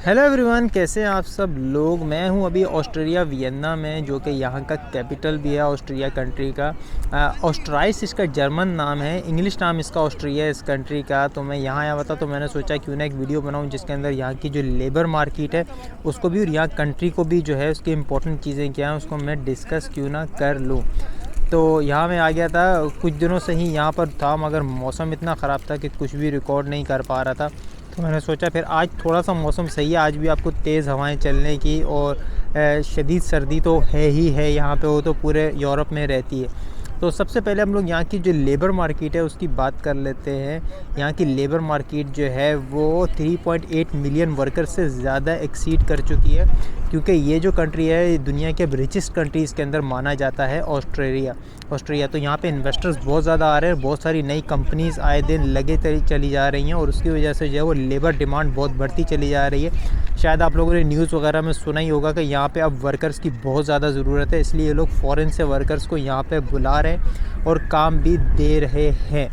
Hello everyone, कैसे हैं आप सब लोग। मैं हूं अभी ऑस्ट्रिया वियना में, जो कि यहाँ का कैपिटल भी है ऑस्ट्रिया कंट्री का। ऑस्ट्राइस इसका जर्मन नाम है, इंग्लिश नाम इसका ऑस्ट्रिया इस कंट्री का। तो मैं यहाँ आया हुआ था, तो मैंने सोचा क्यों ना एक वीडियो बनाऊं जिसके अंदर यहाँ की जो लेबर मार्केट है उसको भी और यहाँ कंट्री को भी जो है उसकी इंपॉर्टेंट चीज़ें क्या हैं उसको मैं डिस्कस क्यों ना कर लूँ। तो यहाँ मैं आ गया था, कुछ दिनों से ही यहाँ पर था, मगर मौसम इतना ख़राब था कि कुछ भी रिकॉर्ड नहीं कर पा रहा था। तो मैंने सोचा फिर आज थोड़ा सा मौसम सही है, आज भी आपको तेज़ हवाएं चलने की और शदीद सर्दी तो है ही है यहाँ पे, वो तो पूरे यूरोप में रहती है। तो सबसे पहले हम लोग यहाँ की जो लेबर मार्केट है उसकी बात कर लेते हैं। यहाँ की लेबर मार्केट जो है वो 3.8 मिलियन वर्कर से ज़्यादा एक्सीड कर चुकी है, क्योंकि ये जो कंट्री है दुनिया के रिचेस्ट कंट्रीज़ के अंदर माना जाता है ऑस्ट्रिया। तो यहाँ पे इन्वेस्टर्स बहुत ज़्यादा आ रहे हैं, बहुत सारी नई कंपनीज़ आए दिन लगे चली जा रही हैं और उसकी वजह से जो है वो लेबर डिमांड बहुत बढ़ती चली जा रही है। शायद आप लोगों ने न्यूज़ वगैरह में सुना ही होगा कि यहाँ पे अब वर्कर्स की बहुत ज़्यादा ज़रूरत है, इसलिए लोग फ़ॉरेन से वर्कर्स को यहाँ पे बुला रहे हैं और काम भी दे रहे हैं।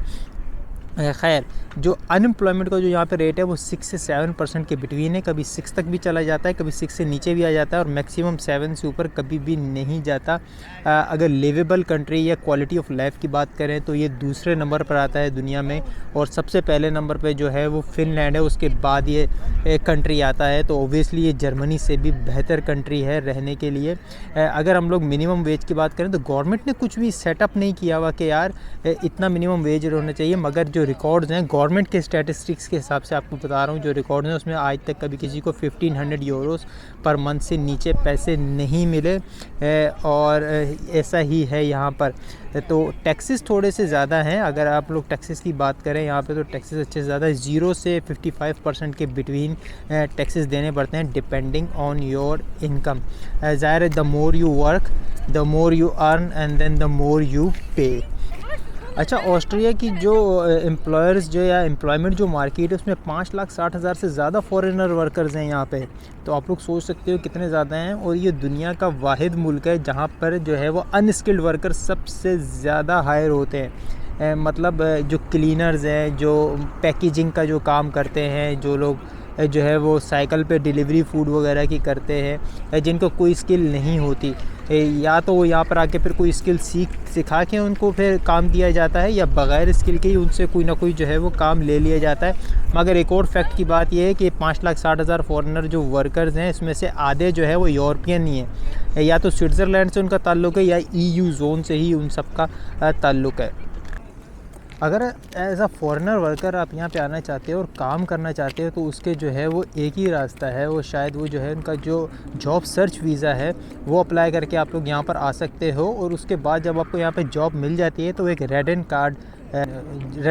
खैर, जो अनएम्प्लॉयमेंट का जो यहाँ पे रेट है वो 6 से 7% के बिटवीन है। कभी 6 तक भी चला जाता है, कभी 6 से नीचे भी आ जाता है और मैक्सिमम 7 से ऊपर कभी भी नहीं जाता। अगर लिवेबल कंट्री या क्वालिटी ऑफ लाइफ की बात करें तो ये दूसरे नंबर पर आता है दुनिया में, और सबसे पहले नंबर पे जो है वो फ़िनलैंड है, उसके बाद ये कंट्री आता है। तो ओबियसली ये जर्मनी से भी बेहतर कंट्री है रहने के लिए। अगर हम लोग मिनिमम वेज की बात करें तो गवर्नमेंट ने कुछ भी सेटअप नहीं किया हुआ कि यार इतना मिनिमम वेज होना चाहिए, मगर जो रिकॉर्ड्स हैं गवर्नमेंट के स्टैटिस्टिक्स के हिसाब से आपको बता रहा हूँ, जो रिकॉर्ड्स हैं उसमें आज तक कभी किसी को 1500 यूरोस पर मंथ से नीचे पैसे नहीं मिले, और ऐसा ही है यहाँ पर। तो टैक्सेस थोड़े से ज़्यादा हैं। अगर आप लोग टैक्सेस की बात करें यहाँ पे तो टैक्सेस अच्छे से ज़्यादा 0 से 55% के बिटवीन टैक्सेस देने पड़ते हैं, डिपेंडिंग ऑन योर इनकम। ज़ाहिर है, the more you work the more you earn and then the more you pay. अच्छा, ऑस्ट्रिया की जो एम्प्लॉयर्स जो या एम्प्लॉयमेंट जो मार्केट है उसमें 5,60,000 से ज़्यादा फॉरेनर वर्कर्स हैं यहाँ पे। तो आप लोग सोच सकते हो कितने ज़्यादा हैं, और ये दुनिया का वाहिद मुल्क है जहाँ पर जो है वो अनस्किल्ड वर्कर सबसे ज़्यादा हायर होते हैं। मतलब जो क्लीनर्स हैं, जो पैकेजिंग का जो काम करते हैं, जो लोग जो है वो साइकिल पे डिलीवरी फूड वगैरह की करते हैं, जिनको कोई स्किल नहीं होती, या तो वो यहाँ पर आके फिर कोई स्किल सिखा के उनको फिर काम दिया जाता है, या बग़ैर स्किल के ही उनसे कोई ना कोई जो है वो काम ले लिया जाता है। मगर एक और फैक्ट की बात यह है कि 5,60,000 फॉरेनर जो वर्कर्स हैं इसमें से आधे जो है वो यूरोपियन ही हैं, या तो स्विट्ज़रलैंड से उनका ताल्लुक़ है या EU ज़ोन से ही उन सब का ताल्लुक़ है। अगर एज अ फॉरेनर वर्कर आप यहाँ पे आना चाहते हो और काम करना चाहते हो तो उसके जो है वो एक ही रास्ता है, वो शायद वो जो है उनका जो जॉब सर्च वीज़ा है वो अप्लाई करके आप लोग यहाँ पर आ सकते हो। और उसके बाद जब आपको यहाँ पे जॉब मिल जाती है तो एक रेड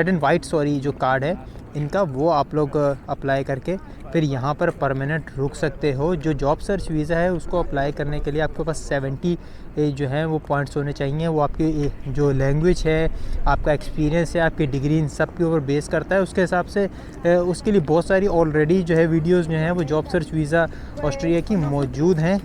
एंड वाइट जो कार्ड है इनका, वो आप लोग अप्लाई करके फिर यहाँ पर परमानेंट रुक सकते हो। जो जॉब सर्च वीज़ा है उसको अप्लाई करने के लिए आपके पास 70 जो है वो पॉइंट्स होने चाहिए। वो आपकी जो लैंग्वेज है, आपका एक्सपीरियंस है, आपकी डिग्री, इन सब के ऊपर बेस करता है। उसके हिसाब से उसके लिए बहुत सारी ऑलरेडी जो है वीडियोस जो हैं वो जॉब सर्च वीज़ा ऑस्ट्रिया की मौजूद हैं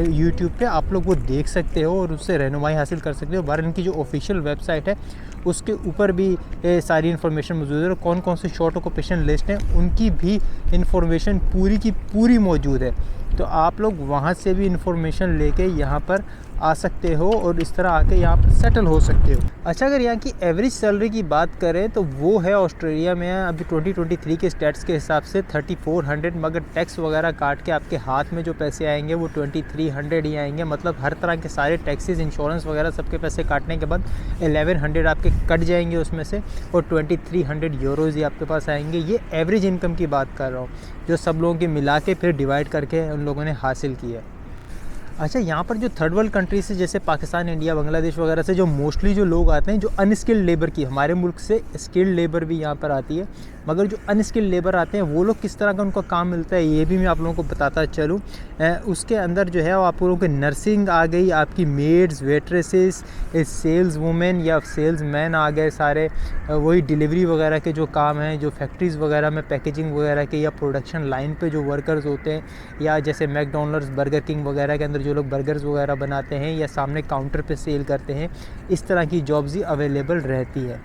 यूट्यूब पे, आप लोग वो देख सकते हो और उससे रहनुमाई हासिल कर सकते हो। बाहर इनकी जो ऑफिशियल वेबसाइट है उसके ऊपर भी सारी इन्फॉर्मेशन मौजूद है, और कौन कौन से शॉर्ट ऑक्यूपेशन लिस्ट हैं उनकी भी इन्फॉर्मेशन पूरी की पूरी मौजूद है। तो आप लोग वहाँ से भी इन्फॉर्मेशन लेके यहाँ पर आ सकते हो और इस तरह आके यहाँ पर सेटल हो सकते हो। अच्छा, अगर यहाँ की एवरेज सैलरी की बात करें तो वो है ऑस्ट्रेलिया में अभी 2023 के स्टैट्स के हिसाब से 3400, मगर टैक्स वगैरह काट के आपके हाथ में जो पैसे आएंगे वो 2300 ही आएंगे। मतलब हर तरह के सारे टैक्सेस, इंश्योरेंस वगैरह सबके पैसे काटने के बाद 1100 आपके कट जाएंगे उसमें से, और 2300 यूरोज़ ही आपके पास आएंगे। ये एवरेज इनकम की बात कर रहा हूँ, जो सब लोगों की मिला के फिर डिवाइड करके उन लोगों ने हासिल की है। अच्छा, यहाँ पर जो थर्ड वर्ल्ड कंट्री से जैसे पाकिस्तान, इंडिया, बांग्लादेश वगैरह से जो मोस्टली जो लोग आते हैं, जो अनस्किल्ड लेबर की, हमारे मुल्क से स्किल्ड लेबर भी यहाँ पर आती है, मगर जो अनस्किल्ड लेबर आते हैं वो लोग किस तरह का उनको काम मिलता है ये भी मैं आप लोगों को बताता चलूँ। उसके अंदर जो है आप लोगों के नर्सिंग आ गई, आपकी मेड्स, वेट्रेसेस, सेल्स वुमेन या सेल्स मैन आ गए सारे, वही डिलीवरी वगैरह के जो काम हैं, जो फैक्ट्रीज़ वगैरह में पैकेजिंग वगैरह के या प्रोडक्शन लाइन पे जो वर्कर्स होते हैं, या जैसे मैकडोनल्ड्स, बर्गर किंग वगैरह के अंदर जो लोग बर्गर्स वगैरह बनाते हैं या सामने काउंटर पे सेल करते हैं, इस तरह की जॉब्स ही अवेलेबल रहती है।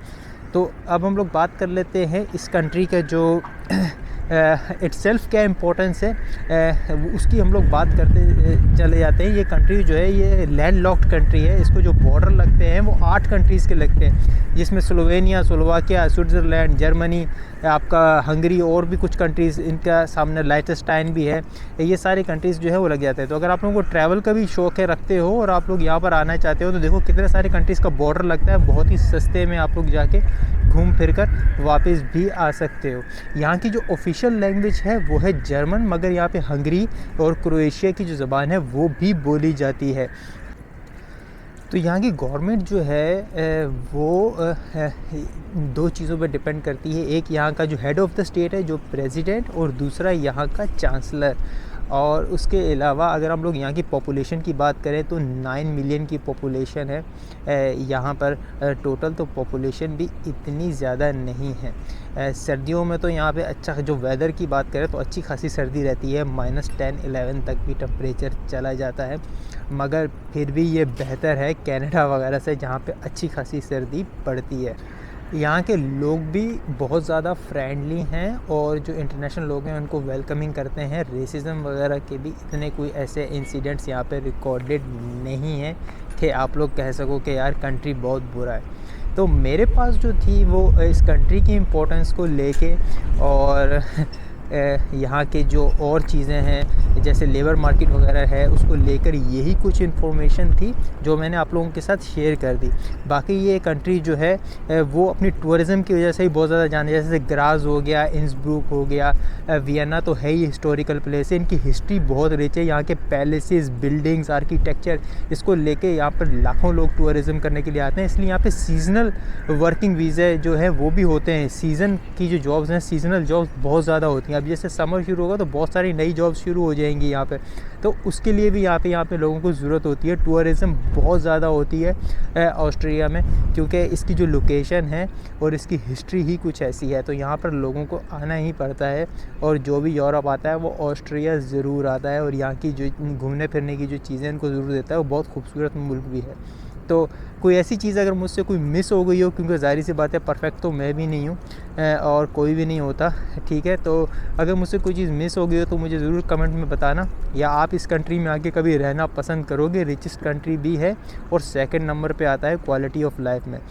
तो अब हम लोग बात कर लेते हैं इस कंट्री का जो इटसेल्फ क्या इम्पोर्टेंस है उसकी हम लोग बात करते चले जाते हैं। ये कंट्री जो है ये लैंड लॉक्ड कंट्री है। इसको जो बॉर्डर लगते हैं वो 8 कंट्रीज़ के लगते हैं, जिसमें स्लोवेनिया, स्लोवाकिया, स्विट्ज़रलैंड, जर्मनी, आपका हंगरी और भी कुछ कंट्रीज़, इनका सामने लाइechtenstein भी है। ये सारी कंट्रीज़ जो है वो लग जाते हैं। तो अगर आप लोगों को ट्रैवल का भी शौक है रखते हो और आप लोग यहाँ पर आना चाहते हो तो देखो कितने सारे कंट्रीज़ का बॉर्डर लगता है। बहुत ही सस्ते में आप लोग जाके घूम फिर कर वापस भी आ सकते हो। यहाँ की जो ऑफिशियल लैंग्वेज है वो है जर्मन, मगर यहाँ पे हंगरी और क्रोएशिया की जो ज़बान है वो भी बोली जाती है। तो यहाँ की गवर्नमेंट जो है वो 2 चीज़ों पे डिपेंड करती है। एक यहाँ का जो हेड ऑफ़ द स्टेट है जो प्रेसिडेंट, और दूसरा यहाँ का चांसलर। और उसके अलावा अगर हम लोग यहाँ की पॉपुलेशन की बात करें तो 9 मिलियन की पॉपुलेशन है यहाँ पर टोटल। तो पॉपुलेशन भी इतनी ज़्यादा नहीं है। सर्दियों में तो यहाँ पे अच्छा जो वेदर की बात करें तो अच्छी खासी सर्दी रहती है, -10-11 तक भी टेम्परेचर चला जाता है। मगर फिर भी ये बेहतर है कनाडा वगैरह से जहाँ पे अच्छी खासी सर्दी पड़ती है। यहाँ के लोग भी बहुत ज़्यादा फ्रेंडली हैं और जो इंटरनेशनल लोग हैं उनको वेलकमिंग करते हैं। रेसिज्म वगैरह के भी इतने कोई ऐसे इंसिडेंट्स यहाँ पे रिकॉर्डेड नहीं है कि आप लोग कह सको कि यार कंट्री बहुत बुरा है। तो मेरे पास जो थी वो इस कंट्री की इम्पोर्टेंस को लेके और यहाँ के जो और चीज़ें हैं जैसे लेबर मार्केट वगैरह है उसको लेकर यही कुछ इन्फॉर्मेशन थी जो मैंने आप लोगों के साथ शेयर कर दी। बाकी ये कंट्री जो है वो अपनी टूरिज़म की वजह से ही बहुत ज़्यादा जाने, जैसे ग्राज हो गया, इंसब्रूक हो गया, वियना तो है ही हिस्टोरिकल प्लेस है। इनकी हिस्ट्री बहुत रिच है। यहाँ के पैलेसेस, बिल्डिंग्स, आर्किटेक्चर, इसको लेके यहाँ पर लाखों लोग टूरिज़म करने के लिए आते हैं। इसलिए यहाँ पे सीज़नल वर्किंग वीज़े जो है वो भी होते हैं। सीज़न की जो जॉब्स हैं, सीज़नल जॉब्स बहुत ज़्यादा होती हैं। अब जैसे समर शुरू होगा तो बहुत सारी नई जॉब्स शुरू हो जाएंगी यहाँ पे, तो उसके लिए भी यहाँ पे लोगों को ज़रूरत होती है। टूरिज़म बहुत ज़्यादा होती है ऑस्ट्रिया में, क्योंकि इसकी जो लोकेशन है और इसकी हिस्ट्री ही कुछ ऐसी है। तो यहाँ पर लोगों को आना ही पड़ता है और जो भी यूरोप आता है वो ऑस्ट्रिया ज़रूर आता है और यहाँ की जो घूमने फिरने की जो चीज़ें इनको ज़रूर देता है। वो बहुत खूबसूरत मुल्क भी है। तो कोई ऐसी चीज़ अगर मुझसे कोई मिस हो गई हो, क्योंकि ज़ाहिर सी बात है परफेक्ट तो मैं भी नहीं हूँ और कोई भी नहीं होता, ठीक है। तो अगर मुझसे कोई चीज़ मिस हो गई हो तो मुझे ज़रूर कमेंट में बताना। या आप इस कंट्री में आके कभी रहना पसंद करोगे? रिचेस्ट कंट्री भी है और सेकंड नंबर पे आता है क्वालिटी ऑफ लाइफ में।